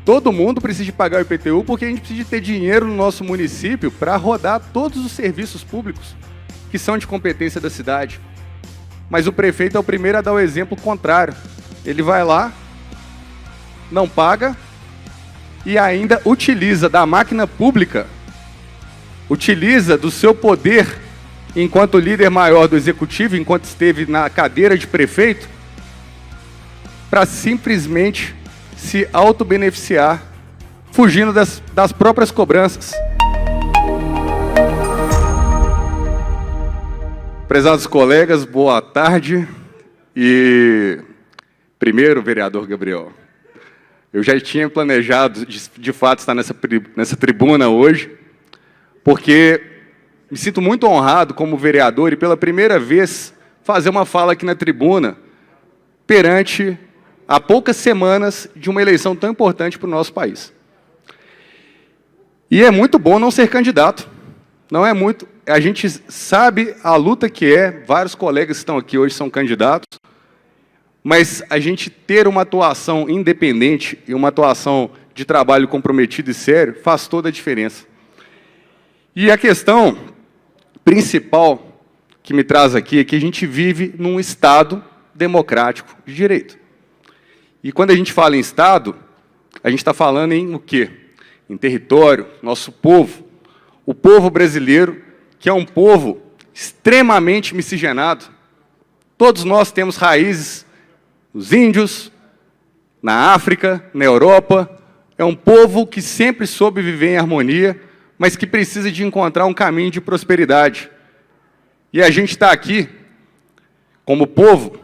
Todo mundo precisa de pagar o IPTU porque a gente precisa de ter dinheiro no nosso município para rodar todos os serviços públicos que são de competência da cidade. Mas o prefeito é o primeiro a dar o exemplo contrário. Ele vai lá, não paga e ainda utiliza da máquina pública, utiliza do seu poder enquanto líder maior do executivo, enquanto esteve na cadeira de prefeito, para simplesmente se autobeneficiar, fugindo das próprias cobranças. Prezados colegas, boa tarde. E primeiro, vereador Gabriel, eu já tinha planejado, de fato, estar nessa tribuna hoje, porque me sinto muito honrado como vereador e, pela primeira vez, fazer uma fala aqui na tribuna perante há poucas semanas de uma eleição tão importante para o nosso país. E é muito bom não ser candidato. Não é muito. A gente sabe a luta que é, vários colegas que estão aqui hoje são candidatos, mas a gente ter uma atuação independente e uma atuação de trabalho comprometido e sério faz toda a diferença. E a questão principal que me traz aqui é que a gente vive num Estado democrático de direito. E quando a gente fala em Estado, a gente está falando em o quê? Em território, nosso povo. O povo brasileiro, que é um povo extremamente miscigenado. Todos nós temos raízes nos índios, na África, na Europa. É um povo que sempre soube viver em harmonia, mas que precisa de encontrar um caminho de prosperidade. E a gente está aqui, como povo,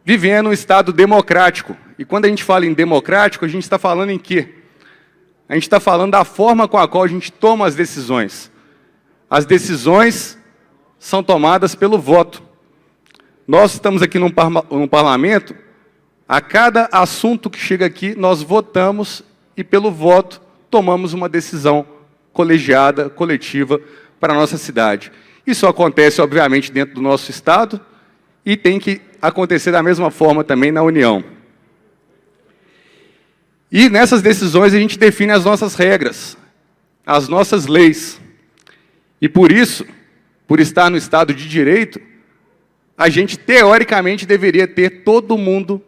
vivendo um Estado democrático. E quando a gente fala em democrático, a gente está falando em quê? A gente está falando da forma com a qual a gente toma as decisões. As decisões são tomadas pelo voto. Nós estamos aqui num parlamento, a cada assunto que chega aqui, nós votamos e, pelo voto, tomamos uma decisão colegiada, coletiva, para a nossa cidade. Isso acontece, obviamente, dentro do nosso Estado e tem que acontecer da mesma forma também na União. E nessas decisões a gente define as nossas regras, as nossas leis. E por isso, por estar no Estado de Direito, a gente teoricamente deveria ter todo mundo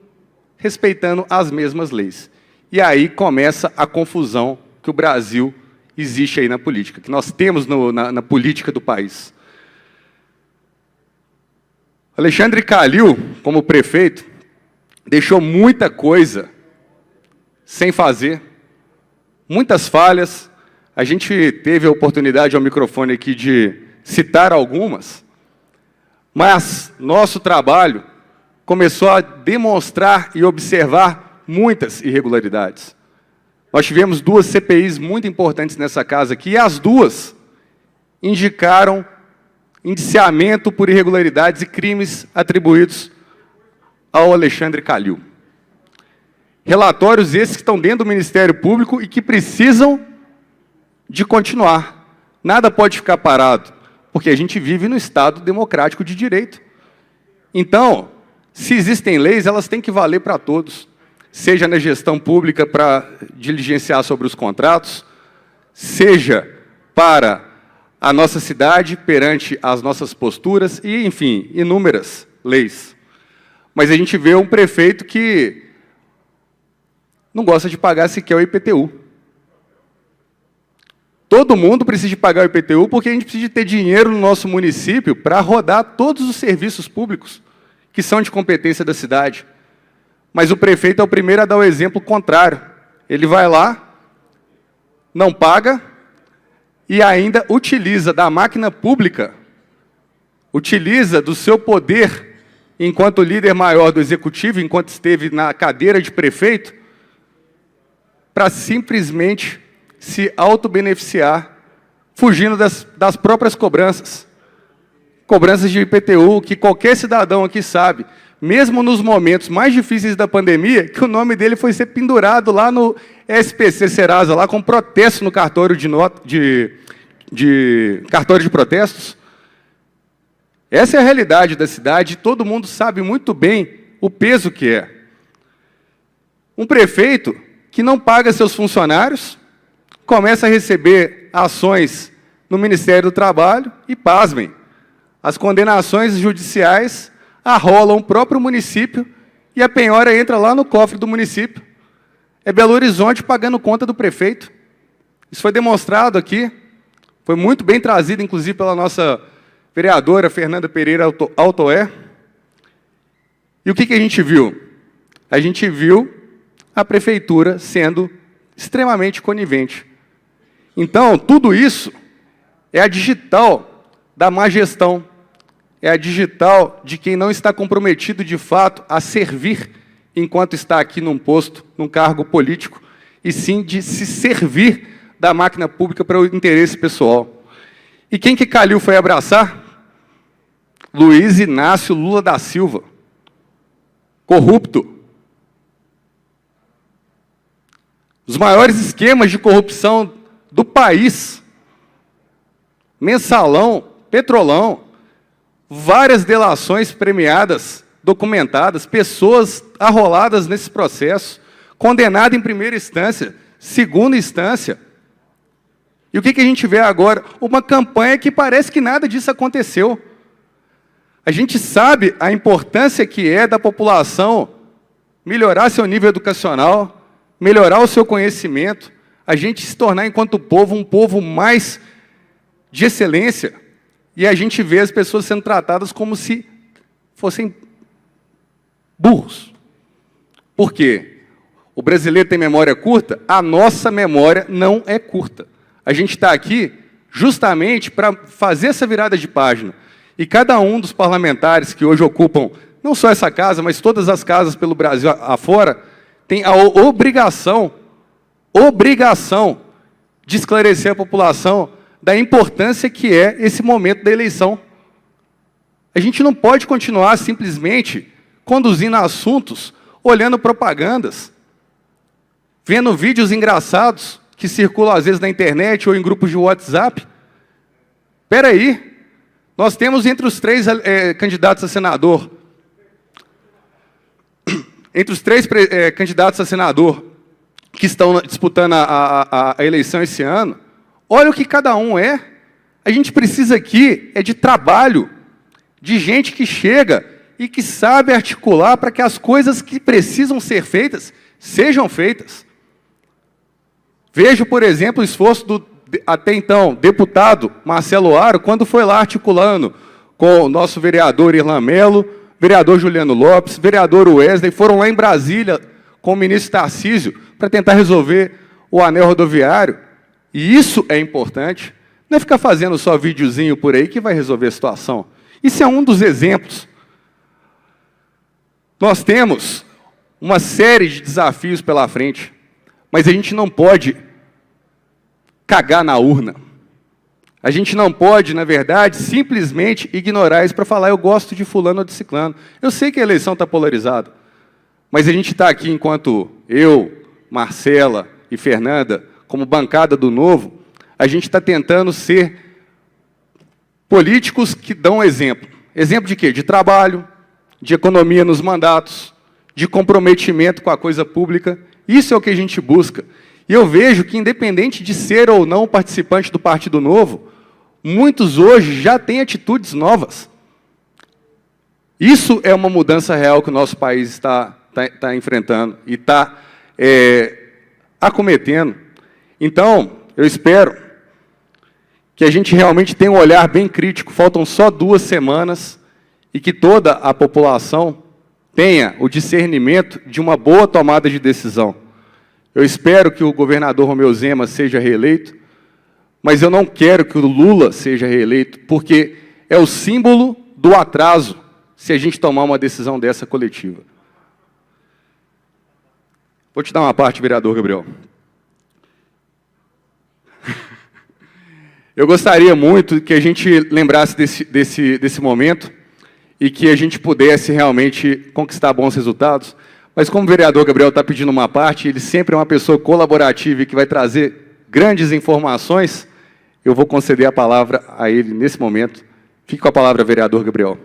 respeitando as mesmas leis. E aí começa a confusão que o Brasil existe aí na política, que nós temos na política do país. Alexandre Calil, como prefeito, deixou muita coisa sem fazer, muitas falhas. A gente teve a oportunidade ao microfone aqui de citar algumas, mas nosso trabalho começou a demonstrar e observar muitas irregularidades. Nós tivemos duas CPIs muito importantes nessa casa aqui, e as duas indicaram indiciamento por irregularidades e crimes atribuídos ao Alexandre Calil. Relatórios esses que estão dentro do Ministério Público e que precisam de continuar. Nada pode ficar parado, porque a gente vive no Estado democrático de direito. Então, se existem leis, elas têm que valer para todos, seja na gestão pública para diligenciar sobre os contratos, seja para a nossa cidade perante as nossas posturas e, enfim, inúmeras leis. Mas a gente vê um prefeito que não gosta de pagar sequer o IPTU. Todo mundo precisa de pagar o IPTU porque a gente precisa de ter dinheiro no nosso município para rodar todos os serviços públicos que são de competência da cidade. Mas o prefeito é o primeiro a dar o exemplo contrário. Ele vai lá, não paga e ainda utiliza da máquina pública, utiliza do seu poder enquanto líder maior do executivo, enquanto esteve na cadeira de prefeito, para simplesmente se autobeneficiar, fugindo das próprias cobranças. Cobranças de IPTU, que qualquer cidadão aqui sabe, mesmo nos momentos mais difíceis da pandemia, que o nome dele foi ser pendurado lá no SPC Serasa, lá com protesto no cartório cartório de protestos. Essa é a realidade da cidade, e todo mundo sabe muito bem o peso que é. Um prefeito que não paga seus funcionários, começa a receber ações no Ministério do Trabalho e, pasmem, as condenações judiciais arrolam o próprio município e a penhora entra lá no cofre do município. É Belo Horizonte pagando conta do prefeito. Isso foi demonstrado aqui, foi muito bem trazido, inclusive, pela nossa vereadora Fernanda Pereira Altoé. E o que a gente viu? A gente viu a prefeitura sendo extremamente conivente. Então, tudo isso é a digital da má gestão, é a digital de quem não está comprometido, de fato, a servir enquanto está aqui num posto, num cargo político, e sim de se servir da máquina pública para o interesse pessoal. E quem que Calil foi abraçar? Luiz Inácio Lula da Silva, corrupto. Os maiores esquemas de corrupção do país, Mensalão, Petrolão, várias delações premiadas, documentadas, pessoas arroladas nesse processo, condenado em primeira instância, segunda instância. E o que a gente vê agora? Uma campanha que parece que nada disso aconteceu. A gente sabe a importância que é da população melhorar seu nível educacional, melhorar o seu conhecimento, a gente se tornar, enquanto povo, um povo mais de excelência, e a gente vê as pessoas sendo tratadas como se fossem burros. Por quê? O brasileiro tem memória curta? A nossa memória não é curta. A gente está aqui justamente para fazer essa virada de página. E cada um dos parlamentares que hoje ocupam, não só essa casa, mas todas as casas pelo Brasil afora, tem a obrigação de esclarecer a população da importância que é esse momento da eleição. A gente não pode continuar simplesmente conduzindo assuntos, olhando propagandas, vendo vídeos engraçados que circulam às vezes na internet ou em grupos de WhatsApp. Espera aí, nós temos entre os três candidatos a senador, candidatos a senador que estão disputando a eleição esse ano, olha o que cada um é. A gente precisa aqui de trabalho, de gente que chega e que sabe articular para que as coisas que precisam ser feitas, sejam feitas. Vejo, por exemplo, o esforço do, até então, deputado Marcelo Aro, quando foi lá articulando com o nosso vereador Irlan Mello, vereador Juliano Lopes, vereador Wesley, foram lá em Brasília com o ministro Tarcísio para tentar resolver o anel rodoviário. E isso é importante. Não é ficar fazendo só videozinho por aí que vai resolver a situação. Isso é um dos exemplos. Nós temos uma série de desafios pela frente, mas a gente não pode cagar na urna. A gente não pode, na verdade, simplesmente ignorar isso para falar eu gosto de fulano ou de ciclano. Eu sei que a eleição está polarizada, mas a gente está aqui enquanto eu, Marcela e Fernanda, como bancada do Novo, a gente está tentando ser políticos que dão exemplo. Exemplo de quê? De trabalho, de economia nos mandatos, de comprometimento com a coisa pública. Isso é o que a gente busca. E eu vejo que, independente de ser ou não participante do Partido Novo, muitos hoje já têm atitudes novas. Isso é uma mudança real que o nosso país está enfrentando e está acometendo. Então, eu espero que a gente realmente tenha um olhar bem crítico. Faltam só 2 semanas e que toda a população tenha o discernimento de uma boa tomada de decisão. Eu espero que o governador Romeu Zema seja reeleito, mas eu não quero que o Lula seja reeleito, porque é o símbolo do atraso se a gente tomar uma decisão dessa coletiva. Vou te dar uma parte, vereador Gabriel. Eu gostaria muito que a gente lembrasse desse momento e que a gente pudesse realmente conquistar bons resultados. Mas como o vereador Gabriel está pedindo uma parte, ele sempre é uma pessoa colaborativa e que vai trazer grandes informações, eu vou conceder a palavra a ele nesse momento. Fique com a palavra, vereador Gabriel.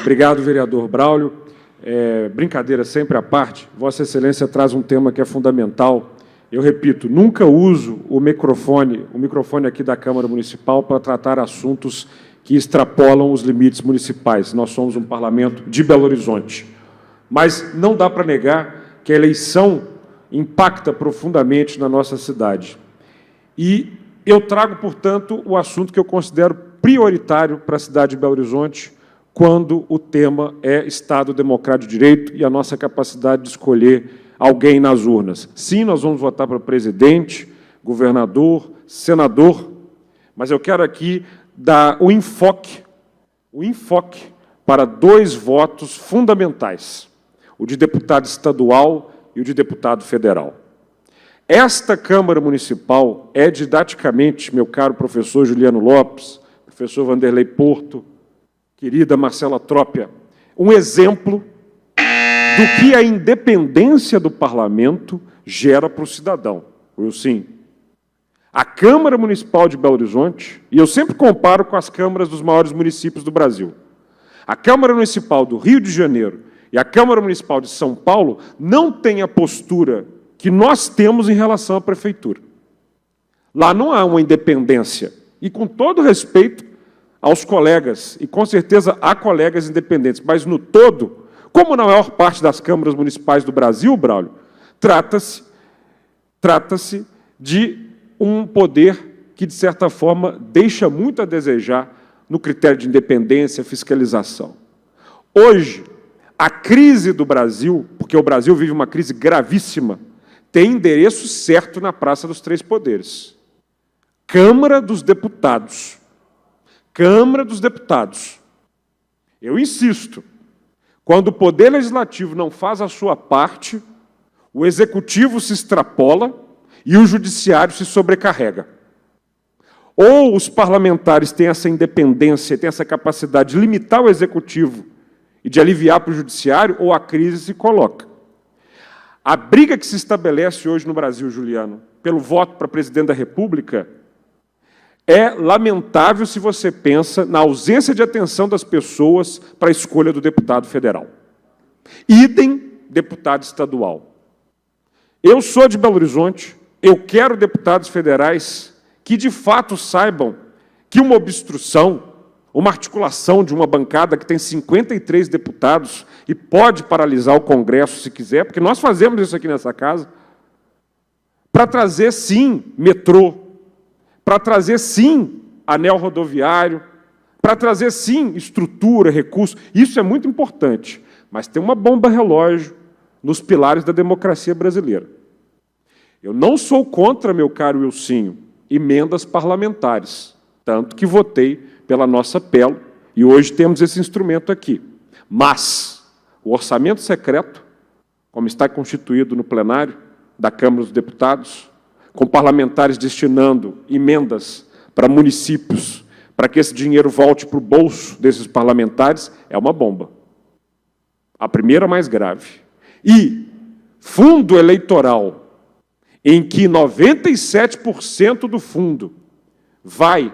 Obrigado, vereador Braulio. brincadeira sempre à parte, Vossa Excelência traz um tema que é fundamental. Eu repito, nunca uso o microfone aqui da Câmara Municipal para tratar assuntos que extrapolam os limites municipais. Nós somos um parlamento de Belo Horizonte. Mas não dá para negar que a eleição impacta profundamente na nossa cidade. E eu trago, portanto, o assunto que eu considero prioritário para a cidade de Belo Horizonte, quando o tema é Estado Democrático de Direito e a nossa capacidade de escolher alguém nas urnas. Sim, nós vamos votar para presidente, governador, senador, mas eu quero aqui dar o enfoque para 2 votos fundamentais, o de deputado estadual e o de deputado federal. Esta Câmara Municipal é didaticamente, meu caro professor Juliano Lopes, professor Vanderlei Porto, querida Marcela Trópia, um exemplo do que a independência do parlamento gera para o cidadão. Sim. A Câmara Municipal de Belo Horizonte, e eu sempre comparo com as câmaras dos maiores municípios do Brasil, a Câmara Municipal do Rio de Janeiro e a Câmara Municipal de São Paulo não têm a postura que nós temos em relação à prefeitura. Lá não há uma independência. E, com todo respeito aos colegas, e com certeza há colegas independentes, mas, no todo, como na maior parte das câmaras municipais do Brasil, Braulio, trata-se de um poder que, de certa forma, deixa muito a desejar no critério de independência e fiscalização. Hoje, a crise do Brasil, porque o Brasil vive uma crise gravíssima, tem endereço certo na Praça dos Três Poderes. Câmara dos Deputados. Câmara dos Deputados. Eu insisto, quando o Poder Legislativo não faz a sua parte, o Executivo se extrapola e o Judiciário se sobrecarrega. Ou os parlamentares têm essa independência, têm essa capacidade de limitar o Executivo e de aliviar para o Judiciário, ou a crise se coloca. A briga que se estabelece hoje no Brasil, Juliano, pelo voto para presidente da República, é lamentável se você pensa na ausência de atenção das pessoas para a escolha do deputado federal. Idem deputado estadual. Eu sou de Belo Horizonte, eu quero deputados federais que, de fato, saibam que uma obstrução, uma articulação de uma bancada que tem 53 deputados e pode paralisar o Congresso se quiser, porque nós fazemos isso aqui nessa casa, para trazer, sim, metrô, para trazer, sim, anel rodoviário, para trazer, sim, estrutura, recursos. Isso é muito importante, mas tem uma bomba relógio nos pilares da democracia brasileira. Eu não sou contra, meu caro Wilsinho, emendas parlamentares, tanto que votei pela nossa PELO, e hoje temos esse instrumento aqui. Mas o orçamento secreto, como está constituído no plenário da Câmara dos Deputados, com parlamentares destinando emendas para municípios, para que esse dinheiro volte para o bolso desses parlamentares, é uma bomba. A primeira mais grave. E fundo eleitoral, em que 97% do fundo vai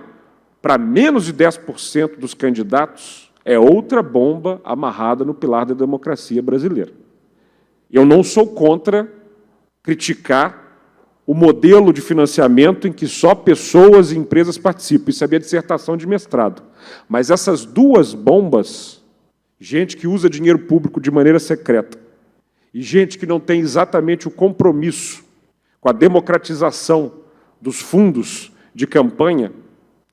para menos de 10% dos candidatos, é outra bomba amarrada no pilar da democracia brasileira. Eu não sou contra criticar o modelo de financiamento em que só pessoas e empresas participam. Isso é minha dissertação de mestrado. Mas essas 2 bombas, gente que usa dinheiro público de maneira secreta e gente que não tem exatamente o compromisso com a democratização dos fundos de campanha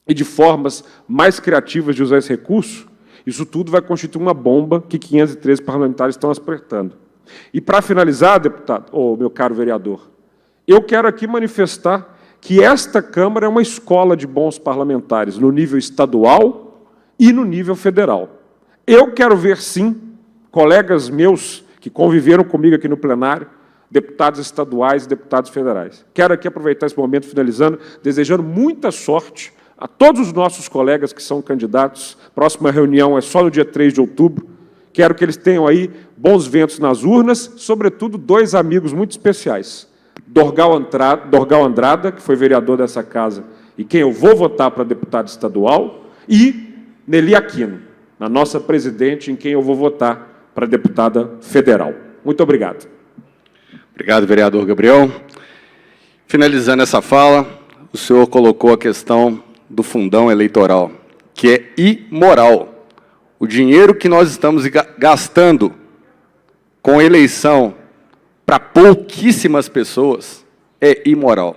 e de formas mais criativas de usar esse recurso, isso tudo vai constituir uma bomba que 513 parlamentares estão apertando. E, para finalizar, deputado, meu caro vereador, eu quero aqui manifestar que esta Câmara é uma escola de bons parlamentares no nível estadual e no nível federal. Eu quero ver, sim, colegas meus que conviveram comigo aqui no plenário, deputados estaduais e deputados federais. Quero aqui aproveitar esse momento, finalizando, desejando muita sorte a todos os nossos colegas que são candidatos. Próxima reunião é só no dia 3 de outubro. Quero que eles tenham aí bons ventos nas urnas, sobretudo 2 amigos muito especiais. Dorgal Andrada, que foi vereador dessa casa e quem eu vou votar para deputado estadual, e Nelly Aquino, a nossa presidente, em quem eu vou votar para deputada federal. Muito obrigado. Obrigado, vereador Gabriel. Finalizando essa fala, o senhor colocou a questão do fundão eleitoral, que é imoral. O dinheiro que nós estamos gastando com eleição para pouquíssimas pessoas é imoral.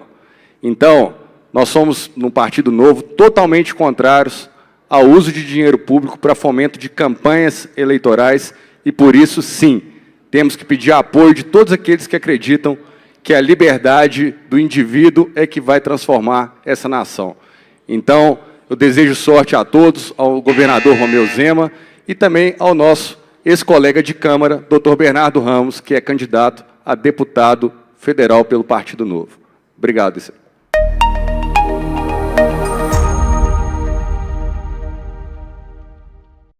Então, nós somos, no Partido Novo, totalmente contrários ao uso de dinheiro público para fomento de campanhas eleitorais e, por isso, sim, temos que pedir apoio de todos aqueles que acreditam que a liberdade do indivíduo é que vai transformar essa nação. Então, eu desejo sorte a todos, ao governador Romeu Zema e também ao nosso ex-colega de Câmara, doutor Bernardo Ramos, que é candidato a deputado federal pelo Partido Novo. Obrigado, Vicente.